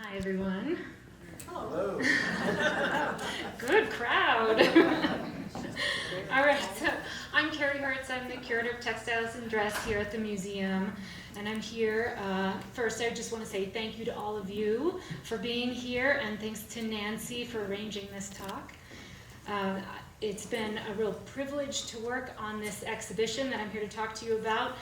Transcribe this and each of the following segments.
Hi, everyone. Hello. Good crowd. All right, so I'm Carrie Hertz. I'm the Curator of Textiles and Dress here at the museum. And I'm here, first I just want to say thank you to all of you for being here, and thanks to Nancy for arranging this talk. It's been a real privilege to work on this exhibition that I'm here to talk to you about,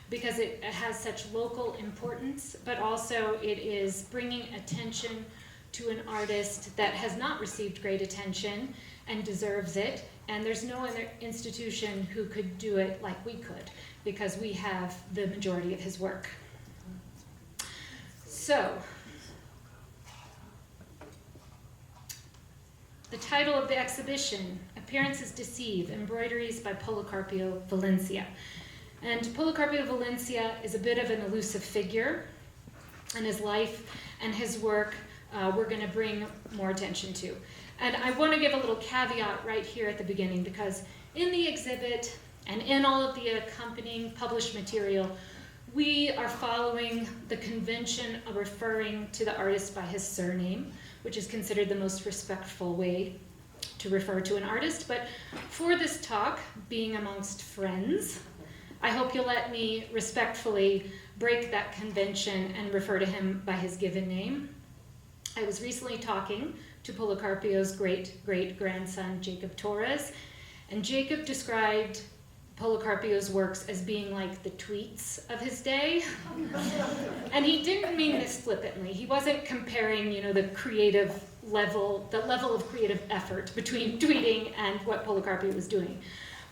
because it has such local importance, but also it is bringing attention to an artist that has not received great attention and deserves it. And there's no other institution who could do it like we could, because we have the majority of his work. So, the title of the exhibition, Appearances Deceive, Embroideries by Policarpio Valencia. And Policarpio Valencia is a bit of an elusive figure, and his life and his work we're going to bring more attention to. And I want to give a little caveat right here at the beginning, because in the exhibit and in all of the accompanying published material, we are following the convention of referring to the artist by his surname, which is considered the most respectful way to refer to an artist. But for this talk, being amongst friends, I hope you'll let me respectfully break that convention and refer to him by his given name. I was recently talking to Policarpio's great-great-grandson, Jacob Torres, and Jacob described Policarpio's works as being like the tweets of his day. And he didn't mean this flippantly. He wasn't comparing, the creative level, the level of creative effort between tweeting and what Policarpio was doing.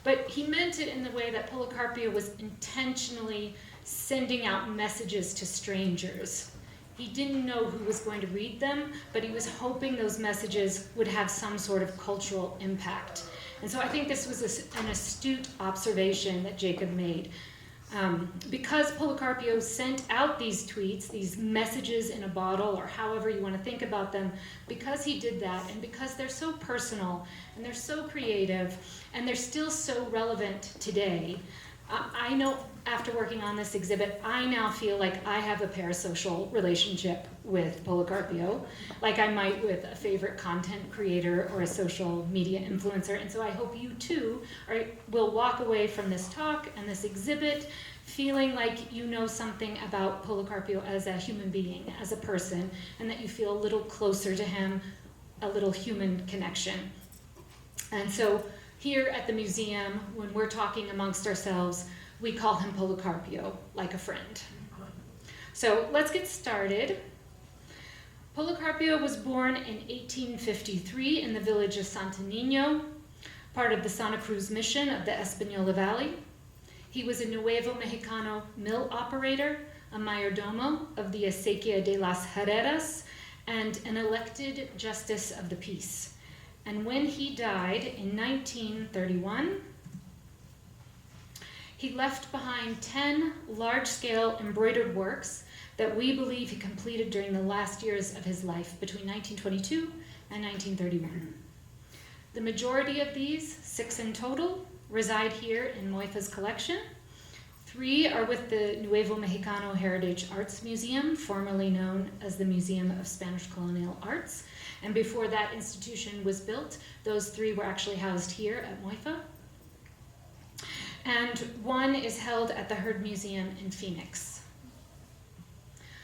But he meant it in the way that Policarpio was intentionally sending out messages to strangers. He didn't know who was going to read them, but he was hoping those messages would have some sort of cultural impact. And so I think this was an astute observation that Jacob made. Because Policarpio sent out these tweets, these messages in a bottle, or however you want to think about them, because he did that, and because they're so personal, and they're so creative, and they're still so relevant today, I know after working on this exhibit, I now feel like I have a parasocial relationship with Policarpio, like I might with a favorite content creator or a social media influencer. And so I hope you too will walk away from this talk and this exhibit feeling like you know something about Policarpio as a human being, as a person, and that you feel a little closer to him, a little human connection. And so here at the museum, when we're talking amongst ourselves, we call him Policarpio, like a friend. So let's get started. Policarpio was born in 1853 in the village of Santo Niño, part of the Santa Cruz mission of the Española Valley. He was a Nuevomexicano mill operator, a mayordomo of the Acequia de las Herreras, and an elected justice of the peace. And when he died in 1931, he left behind 10 large-scale embroidered works that we believe he completed during the last years of his life, between 1922 and 1931. The majority of these, 6 in total, reside here in Moifa's collection. 3 are with the Nuevomexicano Heritage Arts Museum, formerly known as the Museum of Spanish Colonial Arts. And before that institution was built, those 3 were actually housed here at Moifa. And 1 is held at the Heard Museum in Phoenix.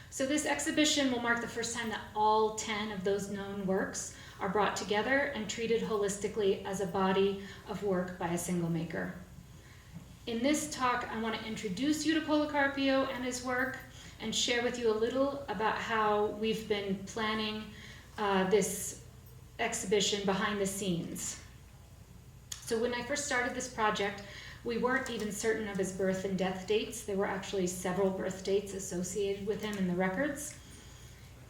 So this exhibition will mark the first time that all 10 of those known works are brought together and treated holistically as a body of work by a single maker. In this talk, I want to introduce you to Policarpio and his work and share with you a little about how we've been planning this exhibition behind the scenes. So when I first started this project, we weren't even certain of his birth and death dates. There were actually several birth dates associated with him in the records.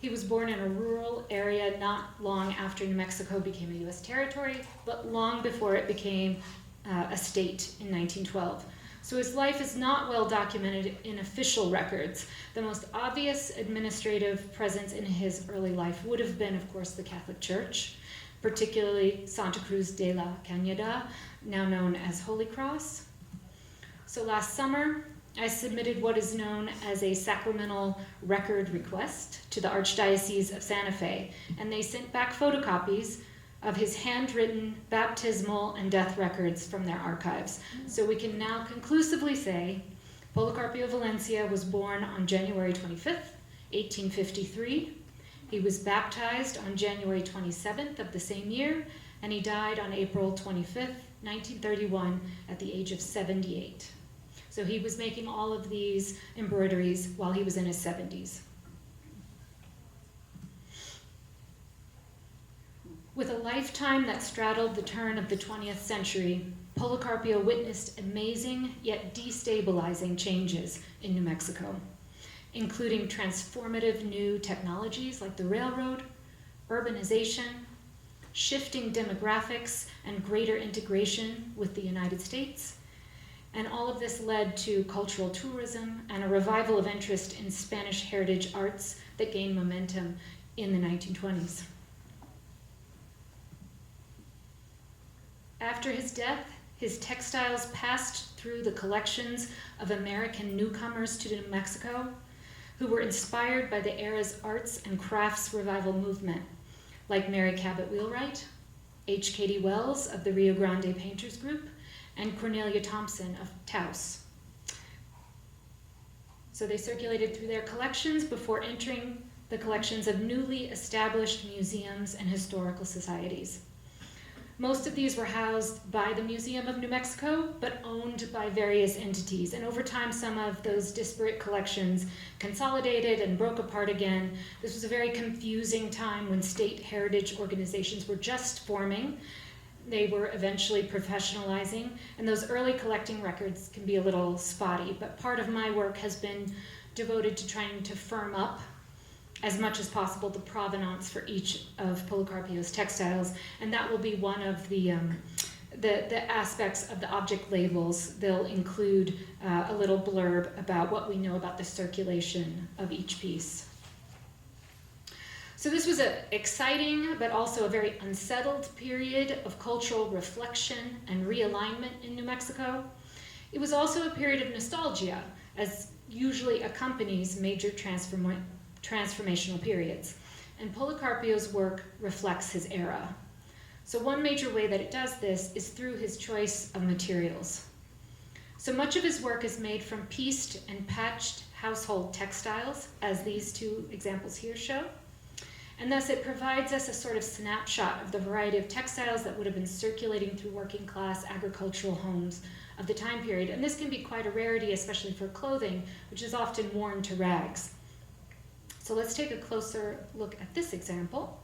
He was born in a rural area not long after New Mexico became a U.S. territory, but long before it became a state in 1912. So his life is not well documented in official records. The most obvious administrative presence in his early life would have been, of course, the Catholic Church, particularly Santa Cruz de la Cañada, now known as Holy Cross. So last summer, I submitted what is known as a sacramental record request to the Archdiocese of Santa Fe, and they sent back photocopies of his handwritten baptismal and death records from their archives. So we can now conclusively say Policarpio Valencia was born on January 25th, 1853. He was baptized on January 27th of the same year, and he died on April 25th, 1931, at the age of 78. So he was making all of these embroideries while he was in his 70s. With a lifetime that straddled the turn of the 20th century, Policarpio witnessed amazing yet destabilizing changes in New Mexico, including transformative new technologies like the railroad, urbanization, shifting demographics, and greater integration with the United States. And all of this led to cultural tourism and a revival of interest in Spanish heritage arts that gained momentum in the 1920s. After his death, his textiles passed through the collections of American newcomers to New Mexico who were inspired by the era's arts and crafts revival movement, like Mary Cabot Wheelwright, H. Katie Wells of the Rio Grande Painters Group, and Cornelia Thompson of Taos. So they circulated through their collections before entering the collections of newly established museums and historical societies. Most of these were housed by the Museum of New Mexico, but owned by various entities. And over time, some of those disparate collections consolidated and broke apart again. This was a very confusing time when state heritage organizations were just forming. They were eventually professionalizing, and those early collecting records can be a little spotty, but part of my work has been devoted to trying to firm up as much as possible the provenance for each of Policarpio's textiles, and that will be one of the aspects of the object labels. They'll include a little blurb about what we know about the circulation of each piece. So this was an exciting but also a very unsettled period of cultural reflection and realignment in New Mexico. It was also a period of nostalgia, as usually accompanies major transformational periods, and Policarpio's work reflects his era. So one major way that it does this is through his choice of materials. So much of his work is made from pieced and patched household textiles, as these two examples here show, and thus it provides us a sort of snapshot of the variety of textiles that would have been circulating through working class agricultural homes of the time period. And this can be quite a rarity, especially for clothing, which is often worn to rags. So let's take a closer look at this example.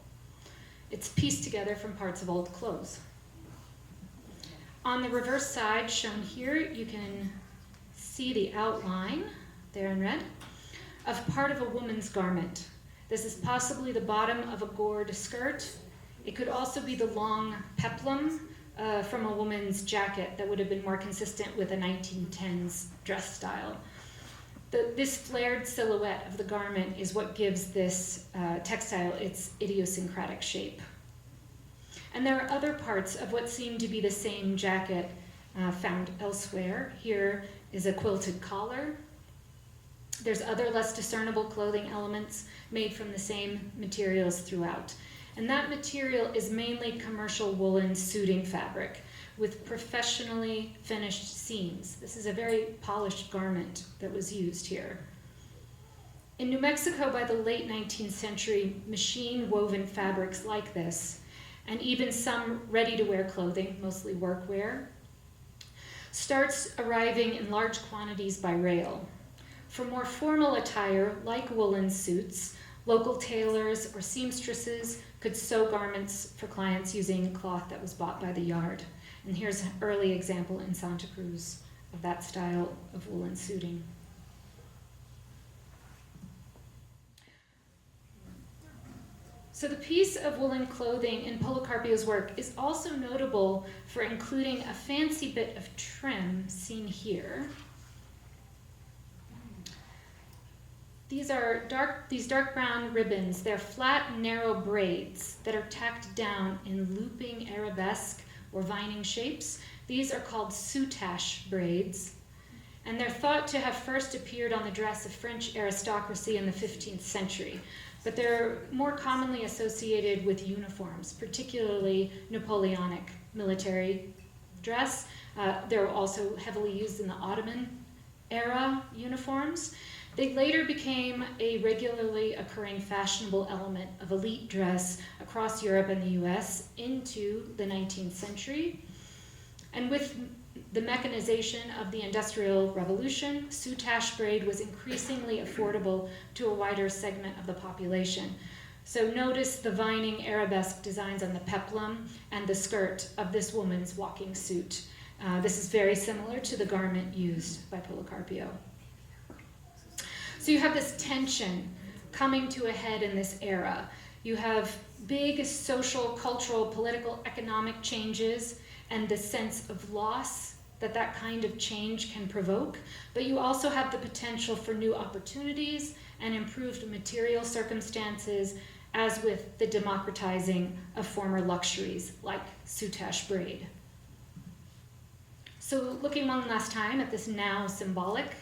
It's pieced together from parts of old clothes. On the reverse side, shown here, you can see the outline, there in red, of part of a woman's garment. This is possibly the bottom of a gored skirt. It could also be the long peplum from a woman's jacket that would have been more consistent with a 1910s dress style. This flared silhouette of the garment is what gives this textile its idiosyncratic shape. And there are other parts of what seem to be the same jacket found elsewhere. Here is a quilted collar. There's other less discernible clothing elements made from the same materials throughout. And that material is mainly commercial woolen suiting fabric with professionally finished seams. This is a very polished garment that was used here. In New Mexico, by the late 19th century, machine-woven fabrics like this, and even some ready-to-wear clothing, mostly workwear, starts arriving in large quantities by rail. For more formal attire, like woolen suits, local tailors or seamstresses could sew garments for clients using cloth that was bought by the yard. And here's an early example in Santa Cruz of that style of woolen suiting. So the piece of woolen clothing in Policarpio's work is also notable for including a fancy bit of trim seen here. These dark brown ribbons. They're flat, narrow braids that are tacked down in looping arabesque or vining shapes. These are called soutache braids. and they're thought to have first appeared on the dress of French aristocracy in the 15th century. But they're more commonly associated with uniforms, particularly Napoleonic military dress. They're also heavily used in the Ottoman era uniforms. They later became a regularly occurring fashionable element of elite dress across Europe and the US into the 19th century. And with the mechanization of the Industrial Revolution, soutache braid was increasingly affordable to a wider segment of the population. So notice the vining arabesque designs on the peplum and the skirt of this woman's walking suit. This is very similar to the garment used by Policarpio. So you have this tension coming to a head in this era. You have big social, cultural, political, economic changes and the sense of loss that kind of change can provoke, but you also have the potential for new opportunities and improved material circumstances, as with the democratizing of former luxuries like soutache braid. So looking one last time at this now symbolic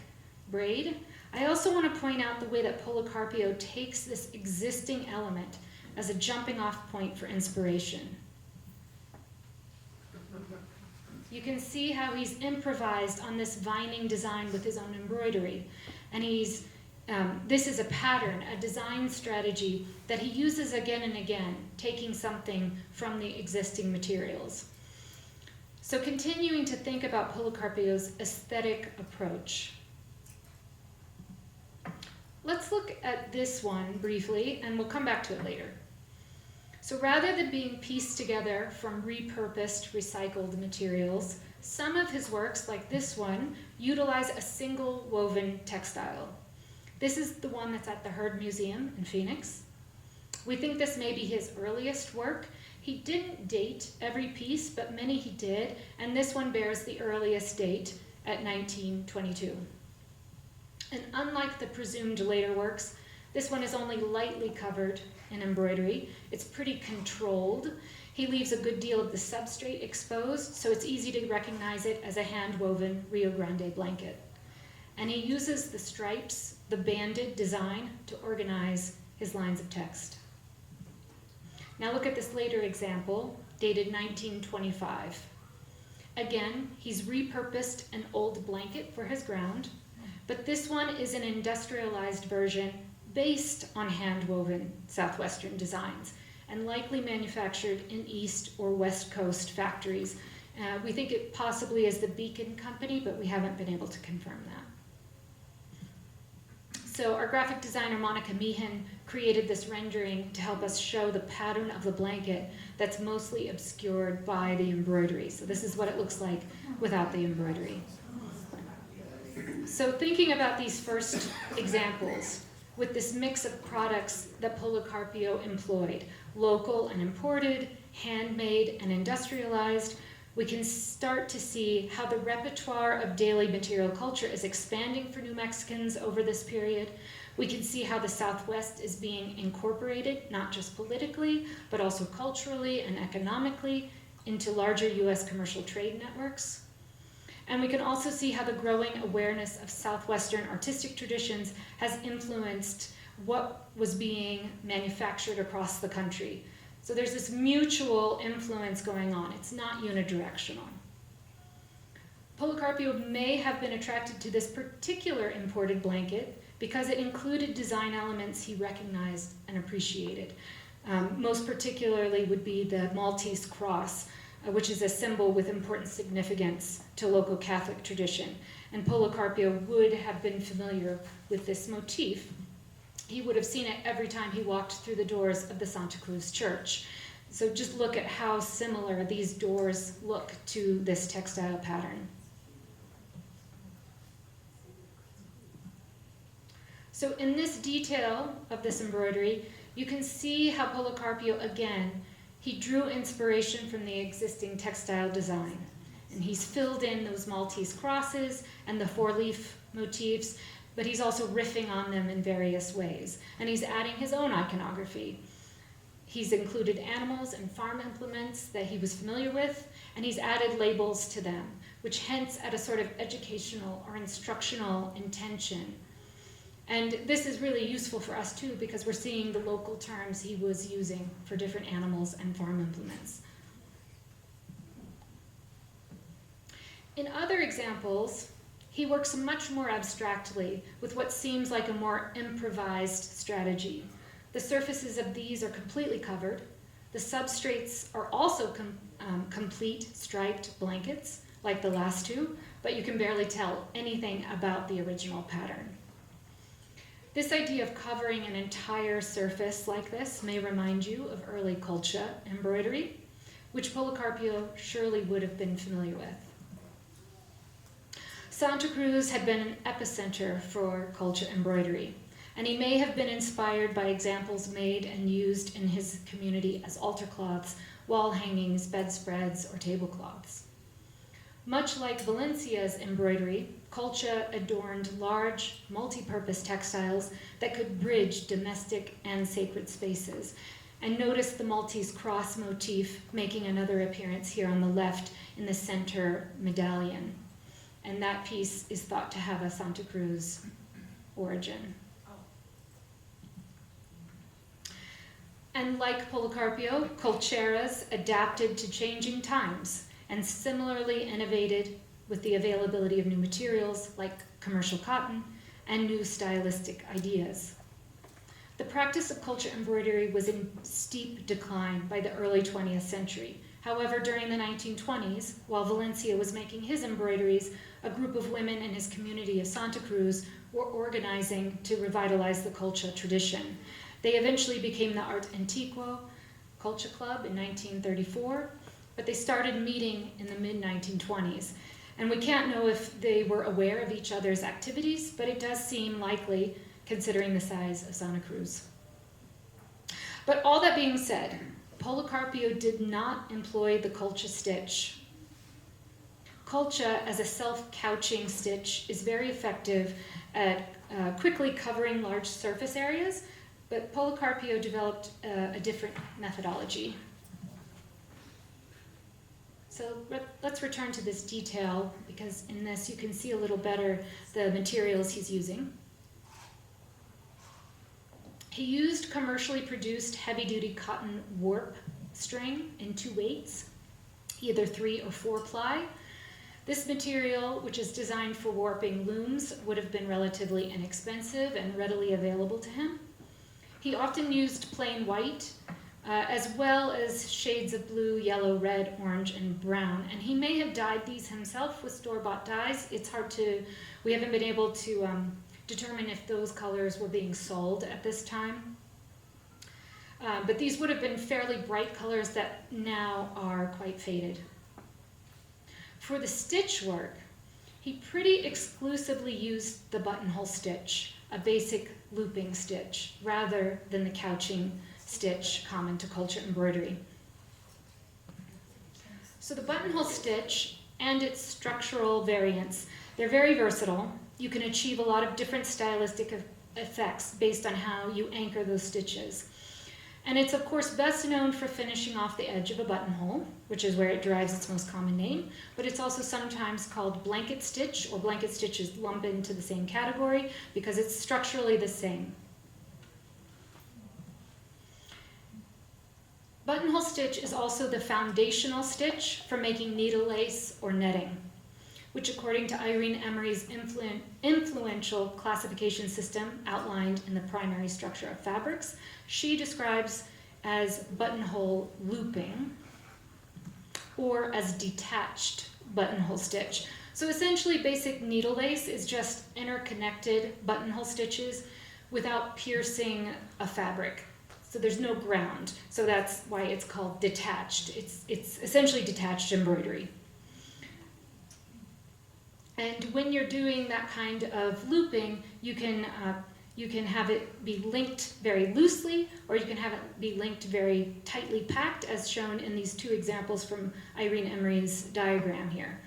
braid, I also want to point out the way that Policarpio takes this existing element as a jumping off point for inspiration. You can see how he's improvised on this vining design with his own embroidery. And this is a pattern, a design strategy that he uses again and again, taking something from the existing materials. So continuing to think about Policarpio's aesthetic approach. Let's look at this one briefly, and we'll come back to it later. So rather than being pieced together from repurposed, recycled materials, some of his works, like this one, utilize a single woven textile. This is the one that's at the Heard Museum in Phoenix. We think this may be his earliest work. He didn't date every piece, but many he did, and this one bears the earliest date at 1922. And unlike the presumed later works, this one is only lightly covered in embroidery. It's pretty controlled. He leaves a good deal of the substrate exposed, so it's easy to recognize it as a hand-woven Rio Grande blanket. And he uses the stripes, the banded design, to organize his lines of text. Now look at this later example, dated 1925. Again, he's repurposed an old blanket for his ground, but this one is an industrialized version based on hand-woven Southwestern designs and likely manufactured in East or West Coast factories. We think it possibly is the Beacon Company, but we haven't been able to confirm that. So our graphic designer, Monica Meehan, created this rendering to help us show the pattern of the blanket that's mostly obscured by the embroidery. So this is what it looks like without the embroidery. So thinking about these first examples, with this mix of products that Policarpio employed, local and imported, handmade and industrialized, we can start to see how the repertoire of daily material culture is expanding for New Mexicans over this period. We can see how the Southwest is being incorporated, not just politically, but also culturally and economically, into larger US commercial trade networks. And we can also see how the growing awareness of Southwestern artistic traditions has influenced what was being manufactured across the country. So there's this mutual influence going on. It's not unidirectional. Policarpio may have been attracted to this particular imported blanket because it included design elements he recognized and appreciated. Most particularly would be the Maltese cross, which is a symbol with important significance to local Catholic tradition. And Policarpio would have been familiar with this motif. He would have seen it every time he walked through the doors of the Santa Cruz Church. So just look at how similar these doors look to this textile pattern. So in this detail of this embroidery, you can see how Policarpio, again, he drew inspiration from the existing textile design. And he's filled in those Maltese crosses and the four-leaf motifs, but he's also riffing on them in various ways. And he's adding his own iconography. He's included animals and farm implements that he was familiar with, and he's added labels to them. which hints at a sort of educational or instructional intention. And this is really useful for us too, because we're seeing the local terms he was using for different animals and farm implements. In other examples, he works much more abstractly with what seems like a more improvised strategy. The surfaces of these are completely covered. The substrates are also complete striped blankets, like the last two, but you can barely tell anything about the original pattern. This idea of covering an entire surface like this may remind you of early colcha embroidery, which Policarpio surely would have been familiar with. Santa Cruz had been an epicenter for colcha embroidery, and he may have been inspired by examples made and used in his community as altar cloths, wall hangings, bedspreads, or tablecloths. Much like Valencia's embroidery, colcha adorned large, multi-purpose textiles that could bridge domestic and sacred spaces. And notice the Maltese cross motif making another appearance here on the left in the center medallion. And that piece is thought to have a Santa Cruz origin. And like Policarpio, colcheras adapted to changing times and similarly innovated with the availability of new materials like commercial cotton and new stylistic ideas. The practice of colcha embroidery was in steep decline by the early 20th century. However, during the 1920s, while Valencia was making his embroideries, a group of women in his community of Santa Cruz were organizing to revitalize the colcha tradition. They eventually became the Art Antiquo Colcha Club in 1934, but they started meeting in the mid-1920s. And we can't know if they were aware of each other's activities, but it does seem likely considering the size of Santa Cruz. But all that being said, Policarpio did not employ the colcha stitch. Colcha as a self-couching stitch is very effective at quickly covering large surface areas, but Policarpio developed a different methodology. So let's return to this detail, because in this you can see a little better the materials he's using. He used commercially produced heavy-duty cotton warp string in 2 weights, either 3 or 4 ply. This material, which is designed for warping looms, would have been relatively inexpensive and readily available to him. He often used plain white, as well as shades of blue, yellow, red, orange, and brown. And he may have dyed these himself with store-bought dyes. It's hard to, we haven't been able to determine if those colors were being sold at this time. But these would have been fairly bright colors that now are quite faded. For the stitch work, he pretty exclusively used the buttonhole stitch, a basic looping stitch, rather than the couching stitch common to colcha embroidery. So the buttonhole stitch and its structural variants, they're very versatile. You can achieve a lot of different stylistic effects based on how you anchor those stitches. And it's of course best known for finishing off the edge of a buttonhole, which is where it derives its most common name, but it's also sometimes called blanket stitch, or blanket stitches lump into the same category because it's structurally the same. Buttonhole stitch is also the foundational stitch for making needle lace or netting, which according to Irene Emery's influential classification system outlined in the primary structure of fabrics, she describes as buttonhole looping or as detached buttonhole stitch. So essentially basic needle lace is just interconnected buttonhole stitches without piercing a fabric. So there's no ground. So that's why it's called detached. It's essentially detached embroidery. And when you're doing that kind of looping, you can have it be linked very loosely, or you can have it be linked very tightly packed, as shown in these 2 examples from Irene Emery's diagram here.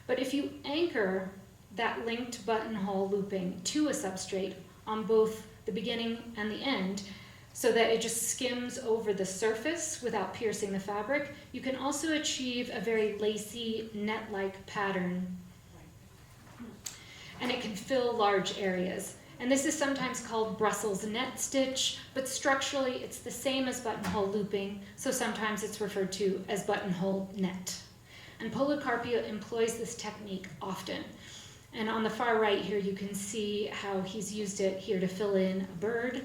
But if you anchor that linked buttonhole looping to a substrate on both the beginning and the end, so that it just skims over the surface without piercing the fabric. You can also achieve a very lacy, net-like pattern. And it can fill large areas. And this is sometimes called Brussels net stitch, but structurally it's the same as buttonhole looping, so sometimes it's referred to as buttonhole net. And Policarpio employs this technique often. And on the far right here you can see how he's used it here to fill in a bird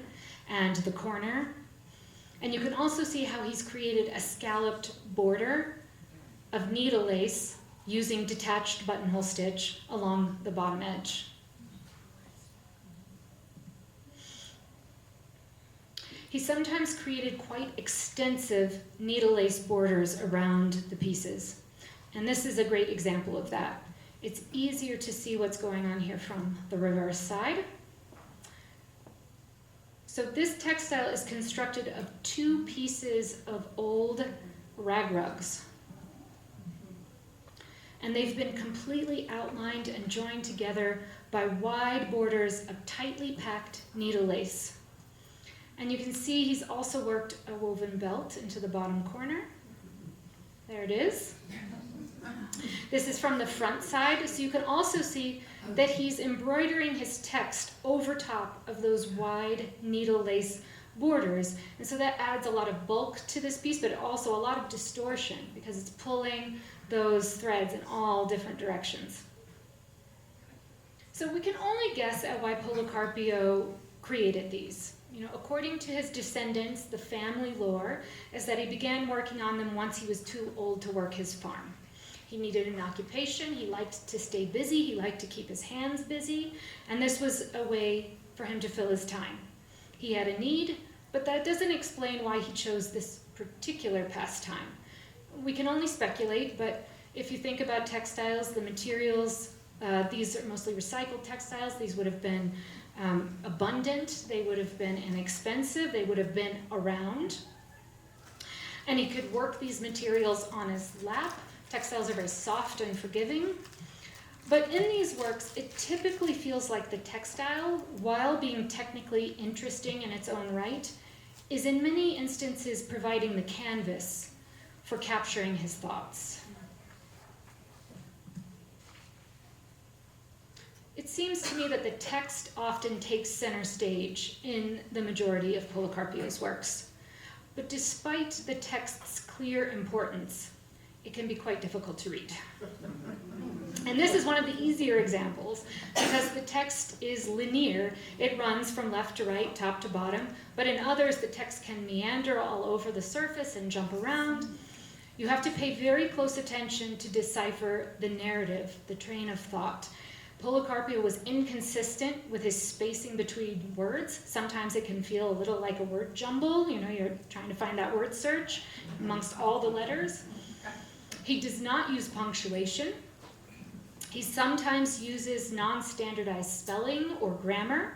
and the corner. And you can also see how he's created a scalloped border of needle lace using detached buttonhole stitch along the bottom edge. He sometimes created quite extensive needle lace borders around the pieces. And this is a great example of that. It's easier to see what's going on here from the reverse side. So this textile is constructed of 2 pieces of old rag rugs. And they've been completely outlined and joined together by wide borders of tightly packed needle lace. And you can see he's also worked a woven belt into the bottom corner. There it is. This is from the front side, so you can also see that he's embroidering his text over top of those wide needle lace borders. And so that adds a lot of bulk to this piece, but also a lot of distortion because it's pulling those threads in all different directions. So we can only guess at why Policarpio created these. According to his descendants, the family lore is that he began working on them once he was too old to work his farm. He needed an occupation, he liked to stay busy, he liked to keep his hands busy, and this was a way for him to fill his time. He had a need, but that doesn't explain why he chose this particular pastime. We can only speculate, but if you think about textiles, the materials, these are mostly recycled textiles. These would have been abundant, they would have been inexpensive, they would have been around. And he could work these materials on his lap. Textiles are very soft and forgiving. But in these works, it typically feels like the textile, while being technically interesting in its own right, is in many instances providing the canvas for capturing his thoughts. It seems to me that the text often takes center stage in the majority of Policarpio's works. But despite the text's clear importance, it can be quite difficult to read. And this is one of the easier examples because the text is linear. It runs from left to right, top to bottom. But in others, the text can meander all over the surface and jump around. You have to pay very close attention to decipher the narrative, the train of thought. Policarpio was inconsistent with his spacing between words. Sometimes it can feel a little like a word jumble. You're trying to find that word search amongst all the letters. He does not use punctuation. He sometimes uses non-standardized spelling or grammar.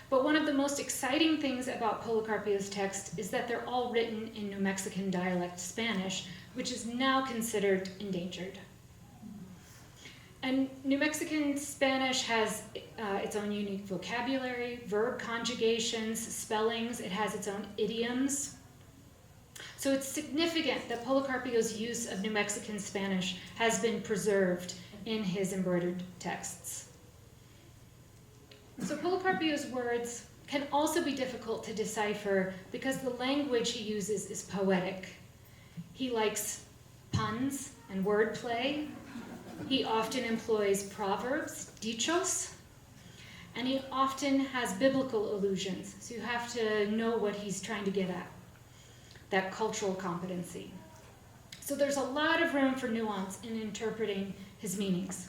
But one of the most exciting things about Policarpio's text is that they're all written in New Mexican dialect Spanish, which is now considered endangered. And New Mexican Spanish has its own unique vocabulary, verb conjugations, spellings. It has its own idioms. So it's significant that Policarpio's use of New Mexican Spanish has been preserved in his embroidered texts. So Policarpio's words can also be difficult to decipher because the language he uses is poetic. He likes puns and wordplay. He often employs proverbs, dichos, and he often has biblical allusions, so you have to know what he's trying to get at, that cultural competency. So there's a lot of room for nuance in interpreting his meanings,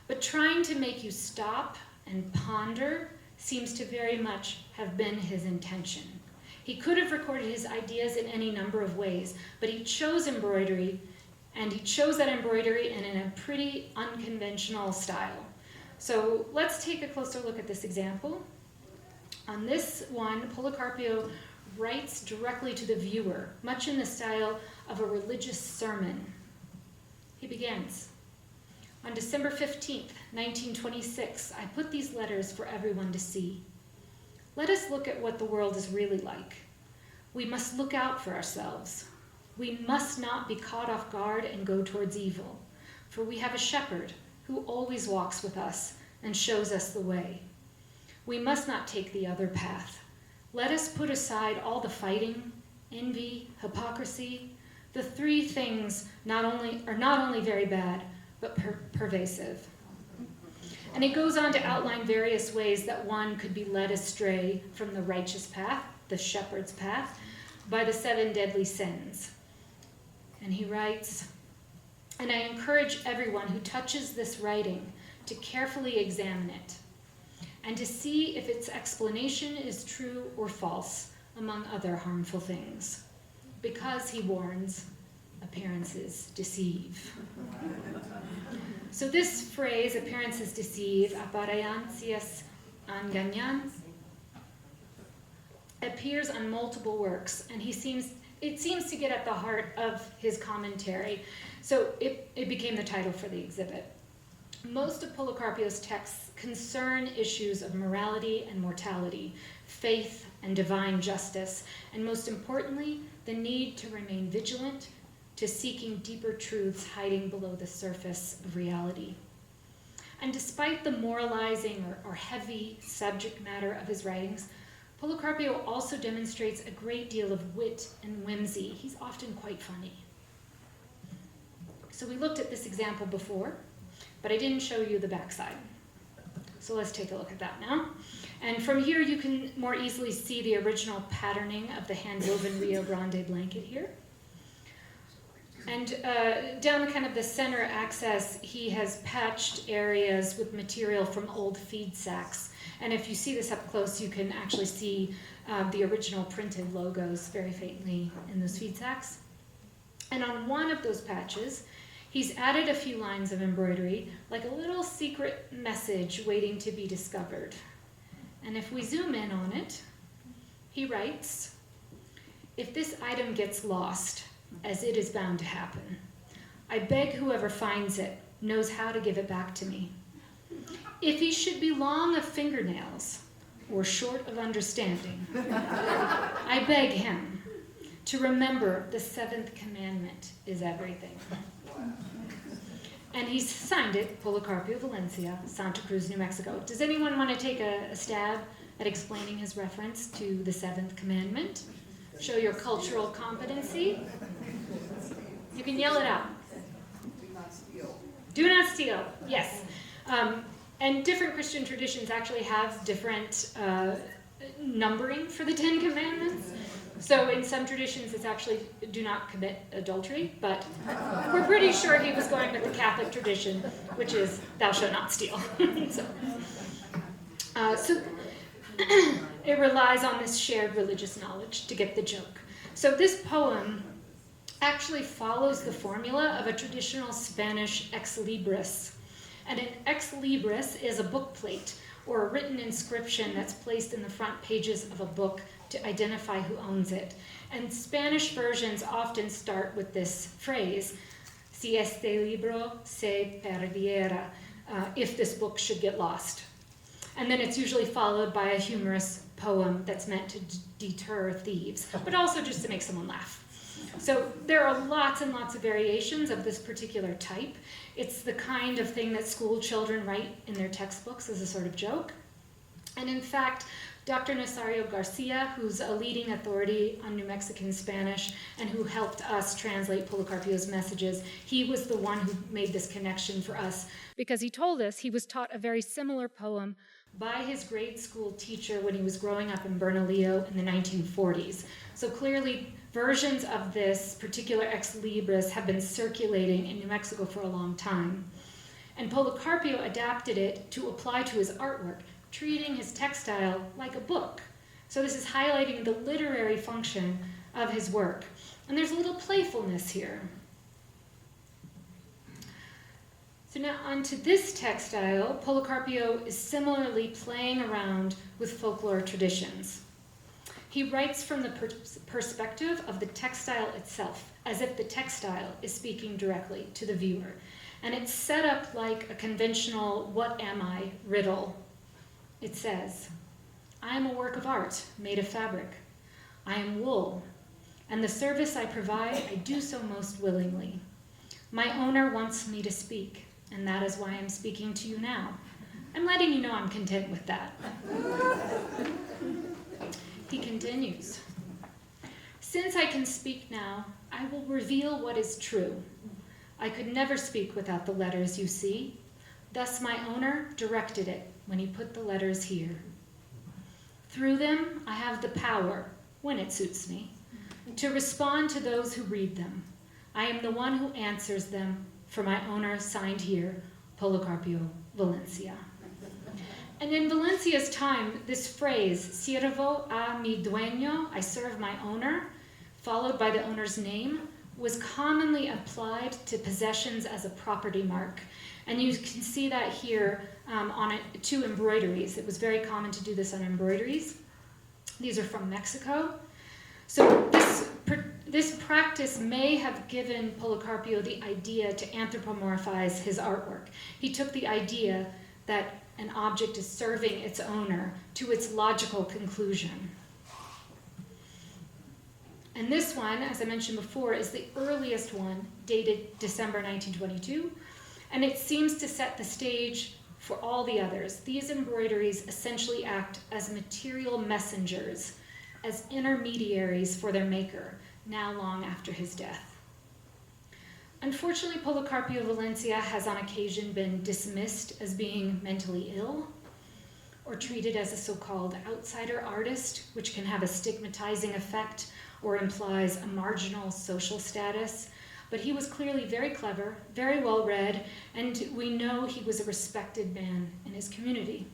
but trying to make you stop and ponder seems to very much have been his intention. He could have recorded his ideas in any number of ways, but he chose embroidery, and he chose that embroidery in a pretty unconventional style. So let's take a closer look at this example. On this one, Policarpio writes directly to the viewer, much in the style of a religious sermon. He begins, "On December 15th, 1926, I put these letters for everyone to see. Let us look at what the world is really like. We must look out for ourselves. We must not be caught off guard and go towards evil, for we have a shepherd who always walks with us and shows us the way. We must not take the other path. Let us put aside all the fighting, envy, hypocrisy. The three things are not only very bad, but pervasive. And it goes on to outline various ways that one could be led astray from the righteous path, the shepherd's path, by the 7 deadly sins. And he writes, and I encourage everyone who touches this writing to carefully examine it and to see if its explanation is true or false, among other harmful things. Because, he warns, appearances deceive. So this phrase, appearances deceive, apariencias engañan, appears on multiple works, and it seems to get at the heart of his commentary. So it became the title for the exhibit. Most of Policarpio's texts concern issues of morality and mortality, faith and divine justice, and most importantly, the need to remain vigilant to seeking deeper truths hiding below the surface of reality. And despite the moralizing or heavy subject matter of his writings, Policarpio also demonstrates a great deal of wit and whimsy. He's often quite funny. So we looked at this example before, but I didn't show you the backside. So let's take a look at that now. And from here you can more easily see the original patterning of the hand-woven Rio Grande blanket here. And down kind of the center axis, he has patched areas with material from old feed sacks. And if you see this up close, you can actually see the original printed logos very faintly in those feed sacks. And on one of those patches, he's added a few lines of embroidery, like a little secret message waiting to be discovered. And if we zoom in on it, he writes, "If this item gets lost, as it is bound to happen, I beg whoever finds it knows how to give it back to me. If he should be long of fingernails or short of understanding, I beg him to remember the 7th commandment is everything." And he's signed it, Policarpio Valencia, Santa Cruz, New Mexico. Does anyone want to take a stab at explaining his reference to the 7th commandment? Show your cultural competency. You can yell it out. Do not steal. Do not steal, yes. And different Christian traditions actually have different numbering for the 10 Commandments. So in some traditions it's actually do not commit adultery, but we're pretty sure he was going with the Catholic tradition, which is thou shalt not steal. So it relies on this shared religious knowledge to get the joke. So this poem actually follows the formula of a traditional Spanish ex libris. And an ex libris is a book plate or a written inscription that's placed in the front pages of a book to identify who owns it. And Spanish versions often start with this phrase, si este libro se perdiera, if this book should get lost. And then it's usually followed by a humorous poem that's meant to deter thieves, but also just to make someone laugh. So there are lots and lots of variations of this particular type. It's the kind of thing that school children write in their textbooks as a sort of joke. And in fact, Dr. Nazario Garcia, who's a leading authority on New Mexican Spanish and who helped us translate Policarpio's messages, he was the one who made this connection for us because he told us he was taught a very similar poem by his grade school teacher when he was growing up in Bernalillo in the 1940s. So clearly, versions of this particular ex libris have been circulating in New Mexico for a long time. And Policarpio adapted it to apply to his artwork, treating his textile like a book. So this is highlighting the literary function of his work. And there's a little playfulness here. So now onto this textile, Policarpio is similarly playing around with folklore traditions. He writes from the perspective of the textile itself, as if the textile is speaking directly to the viewer. And it's set up like a conventional "what am I" riddle. It says, "I am a work of art made of fabric. I am wool, and the service I provide, I do so most willingly. My owner wants me to speak, and that is why I'm speaking to you now. I'm letting you know I'm content with that. He continues, since I can speak now, I will reveal what is true. I could never speak without the letters you see. Thus my owner directed it when he put the letters here. Through them, I have the power, when it suits me, to respond to those who read them. I am the one who answers them, for my owner signed here, Policarpio Valencia. And in Valencia's time, this phrase, sirvo a mi dueño, I serve my owner, followed by the owner's name, was commonly applied to possessions as a property mark. And you can see that here on two embroideries. It was very common to do this on embroideries. These are from Mexico. So this practice may have given Policarpio the idea to anthropomorphize his artwork. He took the idea that an object is serving its owner to its logical conclusion. And this one, as I mentioned before, is the earliest one, dated December 1922, and it seems to set the stage for all the others. These embroideries essentially act as material messengers, as intermediaries for their maker, now long after his death. Unfortunately, Policarpio Valencia has on occasion been dismissed as being mentally ill, or treated as a so-called outsider artist, which can have a stigmatizing effect or implies a marginal social status. But he was clearly very clever, very well-read, and we know he was a respected man in his community.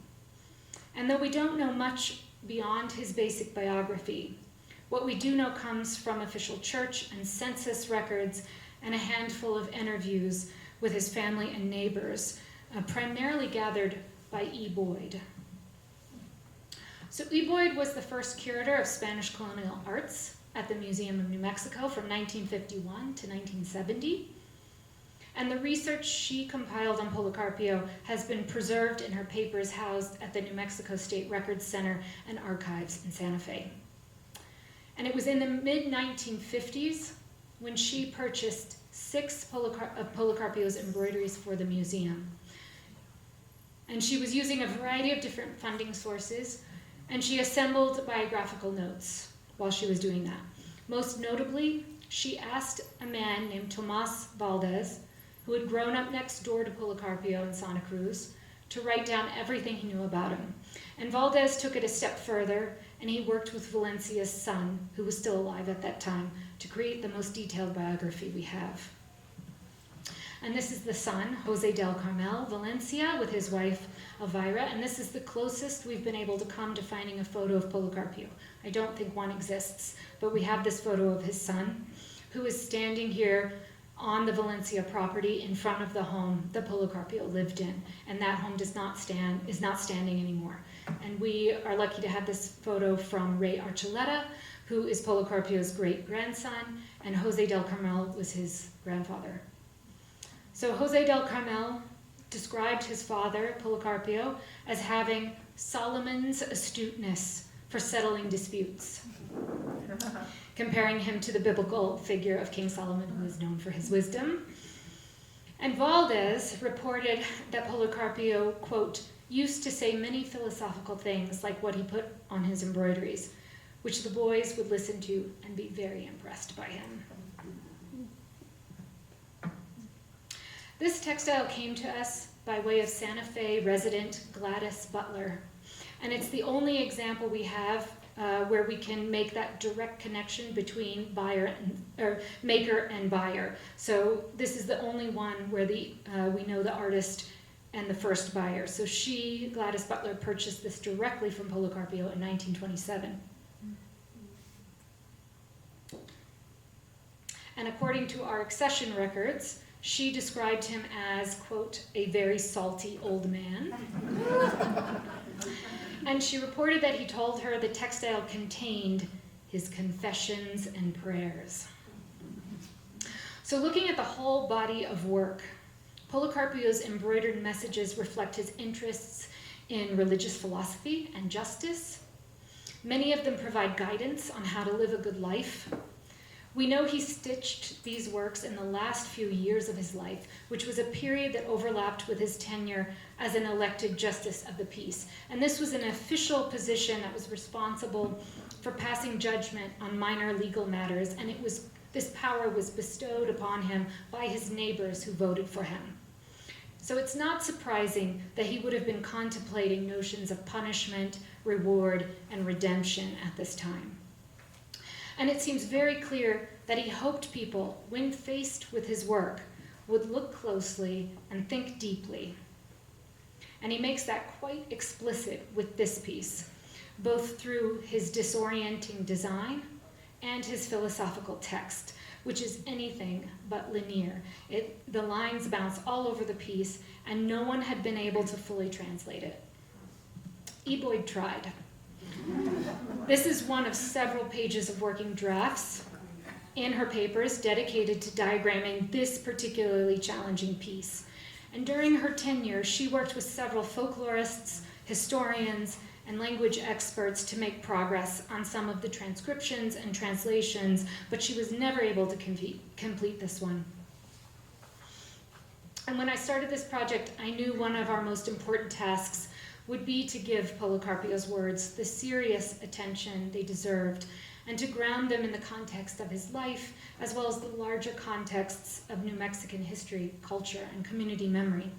And though we don't know much beyond his basic biography, what we do know comes from official church and census records and a handful of interviews with his family and neighbors, primarily gathered by E. Boyd. So E. Boyd was the first curator of Spanish colonial arts at the Museum of New Mexico from 1951 to 1970. And the research she compiled on Policarpio has been preserved in her papers housed at the New Mexico State Records Center and Archives in Santa Fe. And it was in the mid-1950s when she purchased 6 of Policarpio's embroideries for the museum. And she was using a variety of different funding sources, and she assembled biographical notes while she was doing that. Most notably, she asked a man named Tomas Valdez, who had grown up next door to Policarpio in Santa Cruz, to write down everything he knew about him. And Valdez took it a step further, and he worked with Valencia's son, who was still alive at that time, to create the most detailed biography we have. And this is the son, Jose del Carmel Valencia, with his wife, Elvira, and this is the closest we've been able to come to finding a photo of Policarpio. I don't think one exists, but we have this photo of his son, who is standing here on the Valencia property in front of the home that Policarpio lived in, and that home is not standing anymore. And we are lucky to have this photo from Ray Archuleta, who is Policarpio's great-grandson, and Jose del Carmel was his grandfather. So Jose del Carmel described his father, Policarpio, as having Solomon's astuteness for settling disputes, comparing him to the biblical figure of King Solomon, who is known for his wisdom. And Valdez reported that Policarpio, quote, used to say many philosophical things like what he put on his embroideries, which the boys would listen to and be very impressed by him. This textile came to us by way of Santa Fe resident Gladys Butler, and it's the only example we have where we can make that direct connection between maker and buyer. So this is the only one where we know the artist and the first buyer. So Gladys Butler, purchased this directly from Policarpio in 1927. And according to our accession records, she described him as, quote, a very salty old man. And she reported that he told her the textile contained his confessions and prayers. So looking at the whole body of work, Policarpio's embroidered messages reflect his interests in religious philosophy and justice, Many of them provide guidance on how to live a good life. We know he stitched these works in the last few years of his life, which was a period that overlapped with his tenure as an elected justice of the peace. And this was an official position that was responsible for passing judgment on minor legal matters, and this power was bestowed upon him by his neighbors who voted for him. So it's not surprising that he would have been contemplating notions of punishment, reward, and redemption at this time. And it seems very clear that he hoped people, when faced with his work, would look closely and think deeply. And he makes that quite explicit with this piece, both through his disorienting design and his philosophical text, which is anything but linear. The lines bounce all over the piece, and no one had been able to fully translate it. Eboyd tried. This is one of several pages of working drafts in her papers dedicated to diagramming this particularly challenging piece. And during her tenure, she worked with several folklorists, historians, and language experts to make progress on some of the transcriptions and translations, but she was never able to complete this one. And when I started this project, I knew one of our most important tasks would be to give Policarpio's words the serious attention they deserved, and to ground them in the context of his life, as well as the larger contexts of New Mexican history, culture, and community memory.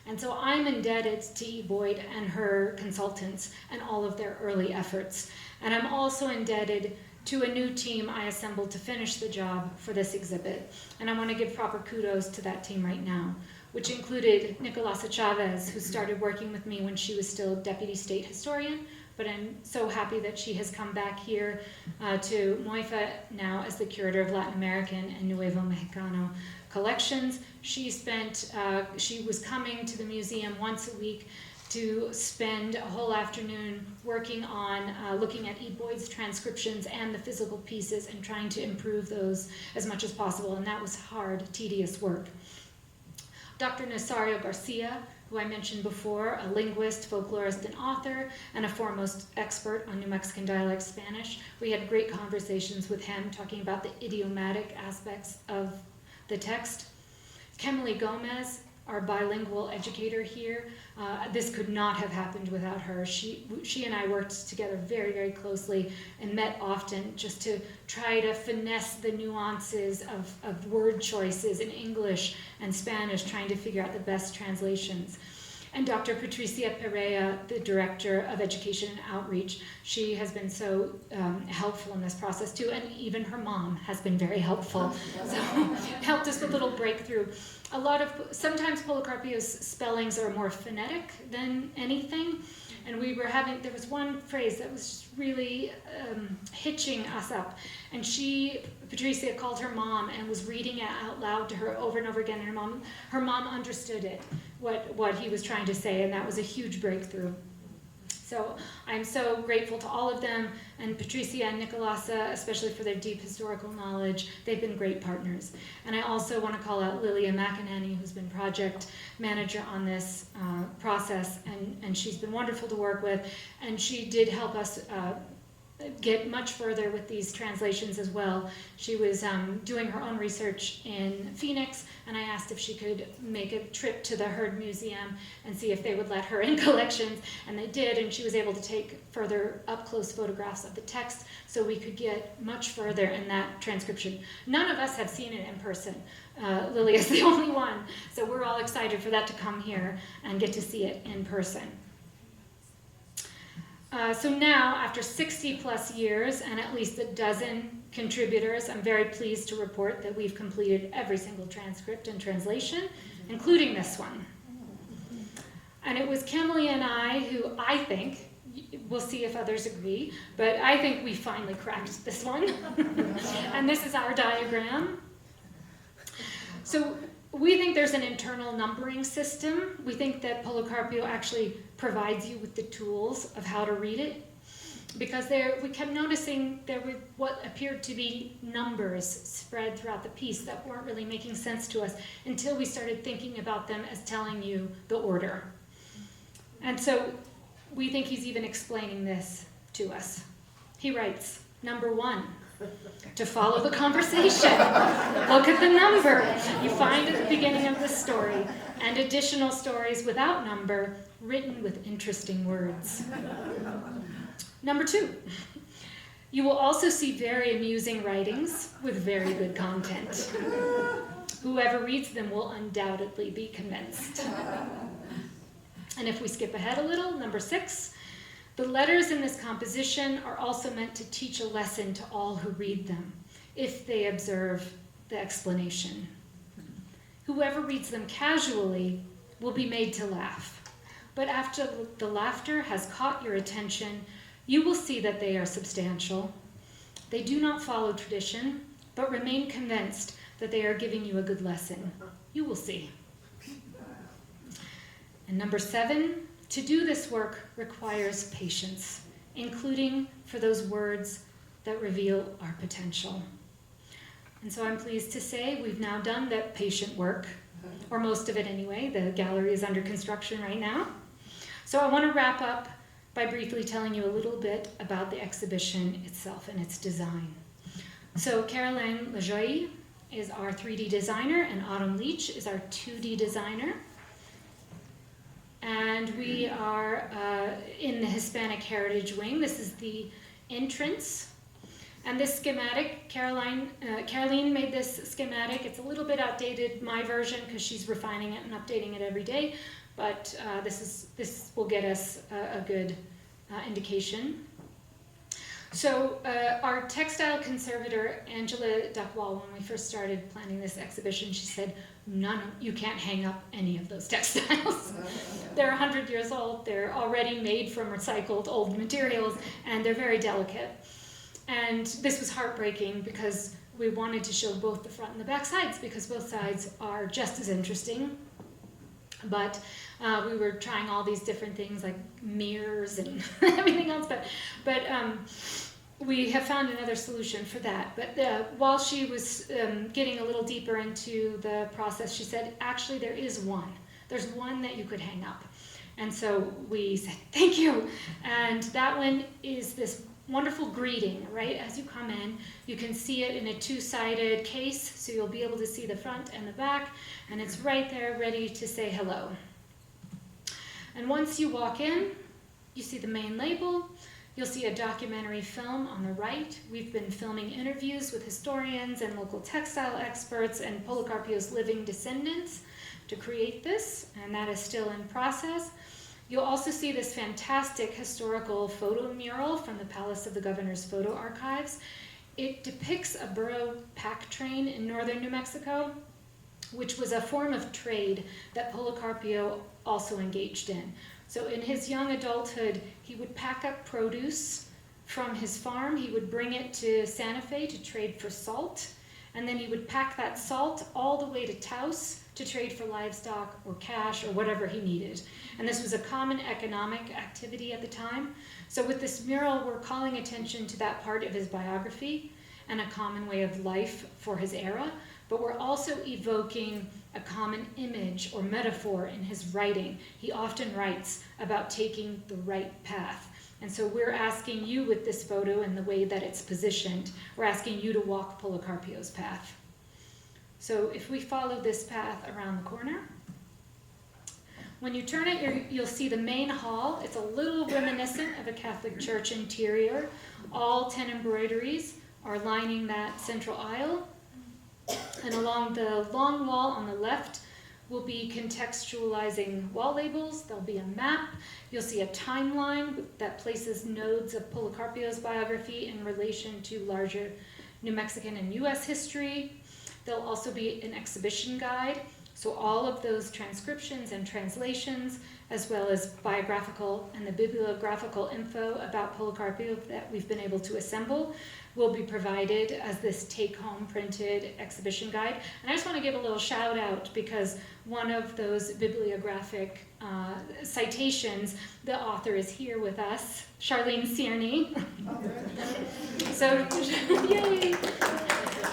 And so I'm indebted to Eboyd and her consultants and all of their early efforts. And I'm also indebted to a new team I assembled to finish the job for this exhibit. And I want to give proper kudos to that team right now, which included Nicolasa Chavez, who started working with me when she was still Deputy State Historian, but I'm so happy that she has come back here to MOIFA now as the Curator of Latin American and Nuevomexicano collections. She was coming to the museum once a week to spend a whole afternoon working on looking at Eboyd's transcriptions and the physical pieces and trying to improve those as much as possible, and that was hard, tedious work. Dr. Nazario Garcia, who I mentioned before, a linguist, folklorist, and author, and a foremost expert on New Mexican dialect Spanish. We had great conversations with him talking about the idiomatic aspects of the text. Kemily Gomez, our bilingual educator here, this could not have happened without her. She and I worked together very, very closely and met often just to try to finesse the nuances of word choices in English and Spanish, trying to figure out the best translations. And Dr. Patricia Perea, the Director of Education and Outreach, she has been so helpful in this process too, and even her mom has been very helpful. So helped us with a little breakthrough. Sometimes Policarpio's spellings are more phonetic than anything, and there was one phrase that was just really hitching us up, and Patricia called her mom and was reading it out loud to her over and over again, and her mom understood it, what he was trying to say, and that was a huge breakthrough. So I'm so grateful to all of them, and Patricia and Nicolasa, especially for their deep historical knowledge. They've been great partners. And I also want to call out Lilia McEnany, who's been project manager on this process, and she's been wonderful to work with, and she did help us get much further with these translations as well. She was doing her own research in Phoenix, and I asked if she could make a trip to the Heard Museum and see if they would let her in collections, and they did, and she was able to take further up-close photographs of the text so we could get much further in that transcription. None of us have seen it in person. Lily is the only one, so we're all excited for that to come here and get to see it in person. So now, after 60 plus years and at least a dozen contributors, I'm very pleased to report that we've completed every single transcript and translation, including this one. And it was Kemily and I who, I think, we'll see if others agree, but I think we finally cracked this one. And this is our diagram. So we think there's an internal numbering system. We think that Policarpio actually provides you with the tools of how to read it, because we kept noticing there were what appeared to be numbers spread throughout the piece that weren't really making sense to us until we started thinking about them as telling you the order. And so we think he's even explaining this to us. He writes, number 1, to follow the conversation. Look at the number you find at the beginning of the story, and additional stories without number, written with interesting words. Number 2, you will also see very amusing writings with very good content. Whoever reads them will undoubtedly be convinced. And if we skip ahead a little, number 6, the letters in this composition are also meant to teach a lesson to all who read them, if they observe the explanation. Whoever reads them casually will be made to laugh, but after the laughter has caught your attention, you will see that they are substantial. They do not follow tradition, but remain convinced that they are giving you a good lesson. You will see. And number 7, to do this work requires patience, including for those words that reveal our potential. And so I'm pleased to say we've now done that patient work, or most of it anyway. The gallery is under construction right now. So I want to wrap up by briefly telling you a little bit about the exhibition itself and its design. So Caroline Lajoie is our 3D designer, and Autumn Leach is our 2D designer. And we are in the Hispanic Heritage Wing. This is the entrance. And this schematic, Caroline made this schematic. It's a little bit outdated, my version, because she's refining it and updating it every day. But this will get us a good indication. So our textile conservator, Angela Duckwall, when we first started planning this exhibition, she said, you can't hang up any of those textiles. They're 100 years old, they're already made from recycled old materials, and they're very delicate. And this was heartbreaking because we wanted to show both the front and the back sides, because both sides are just as interesting. But we were trying all these different things like mirrors and everything else, but we have found another solution for that. But while she was getting a little deeper into the process, she said, actually, there is one. There's one that you could hang up. And so we said, thank you. And that one is this wonderful greeting, right? As you come in, you can see it in a 2-sided case, so you'll be able to see the front and the back, and it's right there ready to say hello. And once you walk in, you see the main label. You'll see a documentary film on the right. We've been filming interviews with historians and local textile experts and Policarpio's living descendants to create this, and that is still in process. You'll also see this fantastic historical photo mural from the Palace of the Governor's Photo Archives. It depicts a burro pack train in northern New Mexico, which was a form of trade that Policarpio also engaged in. So in his young adulthood, he would pack up produce from his farm. He would bring it to Santa Fe to trade for salt, and then he would pack that salt all the way to Taos to trade for livestock or cash or whatever he needed. And this was a common economic activity at the time. So with this mural, we're calling attention to that part of his biography and a common way of life for his era, but we're also evoking a common image or metaphor in his writing. He often writes about taking the right path. And so we're asking you with this photo and the way that it's positioned, we're asking you to walk Policarpio's path. So if we follow this path around the corner, when you turn it, you'll see the main hall. It's a little reminiscent of a Catholic church interior. All 10 embroideries are lining that central aisle. And along the long wall on the left, we'll be contextualizing wall labels. There'll be a map. You'll see a timeline that places nodes of Policarpio's biography in relation to larger New Mexican and U.S. history. There'll also be an exhibition guide. So all of those transcriptions and translations, as well as biographical and the bibliographical info about Policarpio that we've been able to assemble, will be provided as this take-home printed exhibition guide. And I just want to give a little shout out because one of those bibliographic citations, the author is here with us, Charlene Cierney. So, yay!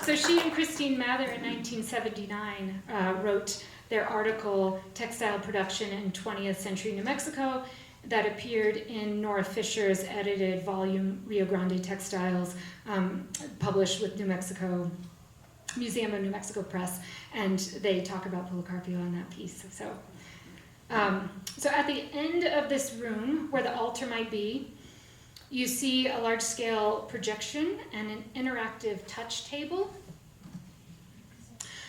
So she and Christine Mather in 1979 wrote their article, Textile Production in 20th Century New Mexico, that appeared in Nora Fisher's edited volume, Rio Grande Textiles, published with New Mexico, Museum of New Mexico Press, and they talk about Policarpio in that piece. So at the end of this room, where the altar might be, you see a large-scale projection and an interactive touch table.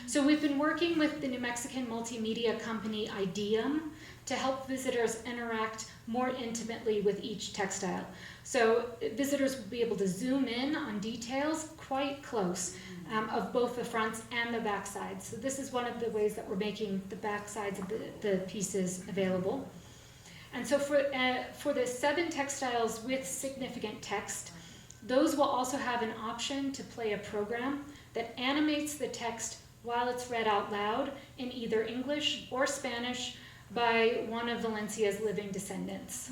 So we've been working with the New Mexican multimedia company Ideum to help visitors interact more intimately with each textile. So visitors will be able to zoom in on details quite close of both the fronts and the back sides. So this is one of the ways that we're making the back sides of the pieces available. And so for the 7 textiles with significant text, those will also have an option to play a program that animates the text while it's read out loud in either English or Spanish by one of Valencia's living descendants.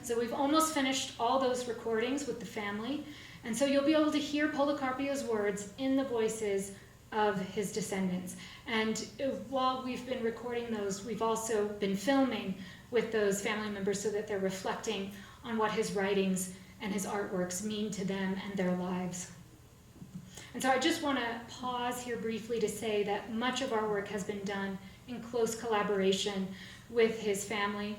So we've almost finished all those recordings with the family, and so you'll be able to hear Policarpio's words in the voices of his descendants. And while we've been recording those, we've also been filming with those family members so that they're reflecting on what his writings and his artworks mean to them and their lives. And so I just want to pause here briefly to say that much of our work has been done in close collaboration with his family,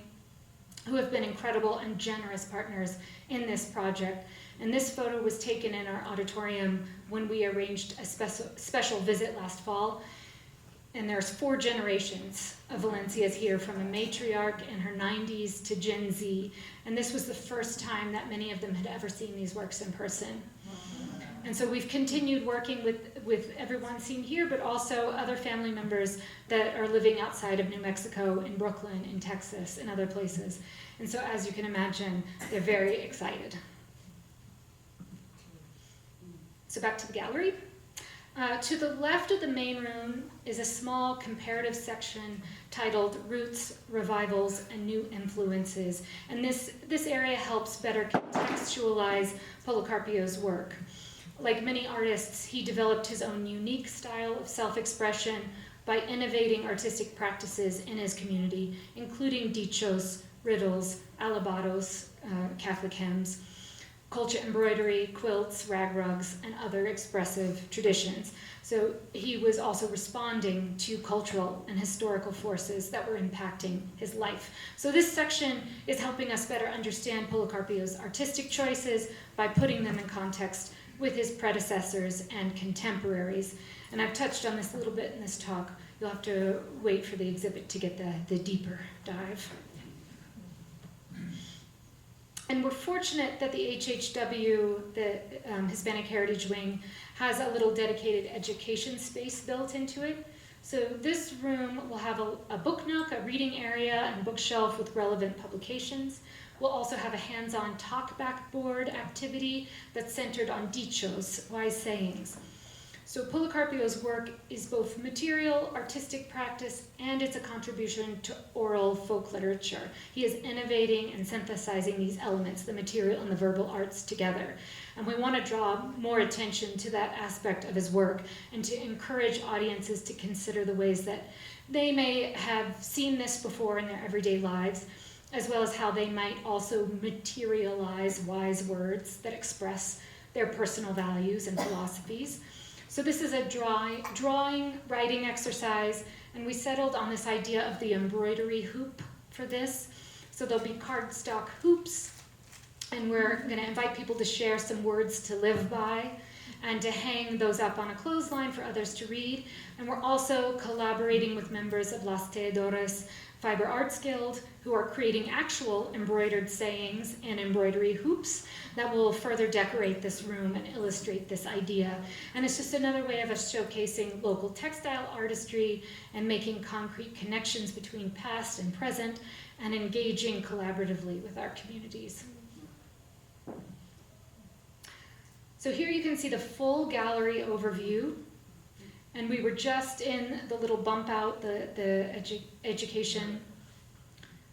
who have been incredible and generous partners in this project. And this photo was taken in our auditorium when we arranged a special visit last fall. And there's 4 generations of Valencias here, from a matriarch in her 90s to Gen Z. And this was the first time that many of them had ever seen these works in person. And so we've continued working with everyone seen here, but also other family members that are living outside of New Mexico, in Brooklyn, in Texas, and other places. And so as you can imagine, they're very excited. So back to the gallery. To the left of the main room is a small comparative section titled Roots, Revivals, and New Influences. And this area helps better contextualize Policarpio's work. Like many artists, he developed his own unique style of self-expression by innovating artistic practices in his community, including dichos, riddles, alabados, Catholic hymns, culture embroidery, quilts, rag rugs, and other expressive traditions. So he was also responding to cultural and historical forces that were impacting his life. So this section is helping us better understand Policarpio's artistic choices by putting them in context with his predecessors and contemporaries. And I've touched on this a little bit in this talk. You'll have to wait for the exhibit to get the deeper dive. And we're fortunate that the HHW, the Hispanic Heritage Wing, has a little dedicated education space built into it. So this room will have a book nook, a reading area, and bookshelf with relevant publications. We'll also have a hands-on talk-back board activity that's centered on dichos, wise sayings. So Policarpio's work is both material, artistic practice, and it's a contribution to oral folk literature. He is innovating and synthesizing these elements, the material and the verbal arts, together. And we want to draw more attention to that aspect of his work and to encourage audiences to consider the ways that they may have seen this before in their everyday lives, as well as how they might also materialize wise words that express their personal values and philosophies. So this is a drawing, writing exercise, and we settled on this idea of the embroidery hoop for this. So there'll be cardstock hoops, and we're going to invite people to share some words to live by and to hang those up on a clothesline for others to read. And we're also collaborating with members of Las Tejedores Fiber Arts Guild, who are creating actual embroidered sayings and embroidery hoops that will further decorate this room and illustrate this idea. And it's just another way of us showcasing local textile artistry and making concrete connections between past and present and engaging collaboratively with our communities. So here you can see the full gallery overview. And we were just in the little bump out, the education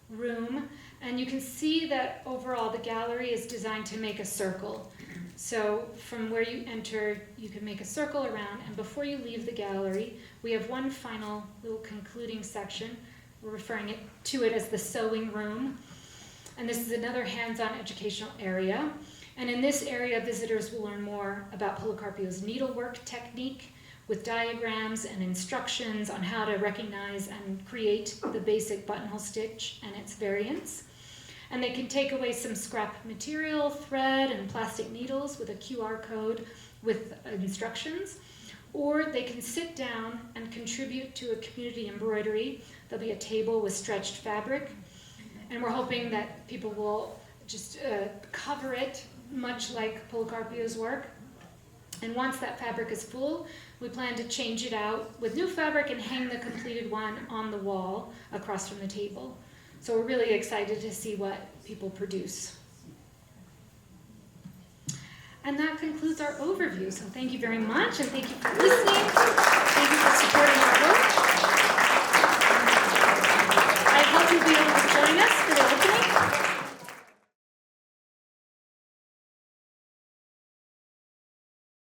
room. And you can see that overall the gallery is designed to make a circle. So from where you enter, you can make a circle around. And before you leave the gallery, we have one final little concluding section. We're referring to it as the sewing room. And this is another hands-on educational area. And in this area, visitors will learn more about Policarpio's needlework technique with diagrams and instructions on how to recognize and create the basic buttonhole stitch and its variants. And they can take away some scrap material, thread, and plastic needles with a QR code with instructions. Or they can sit down and contribute to a community embroidery. There'll be a table with stretched fabric. And we're hoping that people will just cover it, much like Policarpio's work. And once that fabric is full, we plan to change it out with new fabric and hang the completed one on the wall across from the table. So we're really excited to see what people produce. And that concludes our overview. So thank you very much, and thank you for listening. Thank you for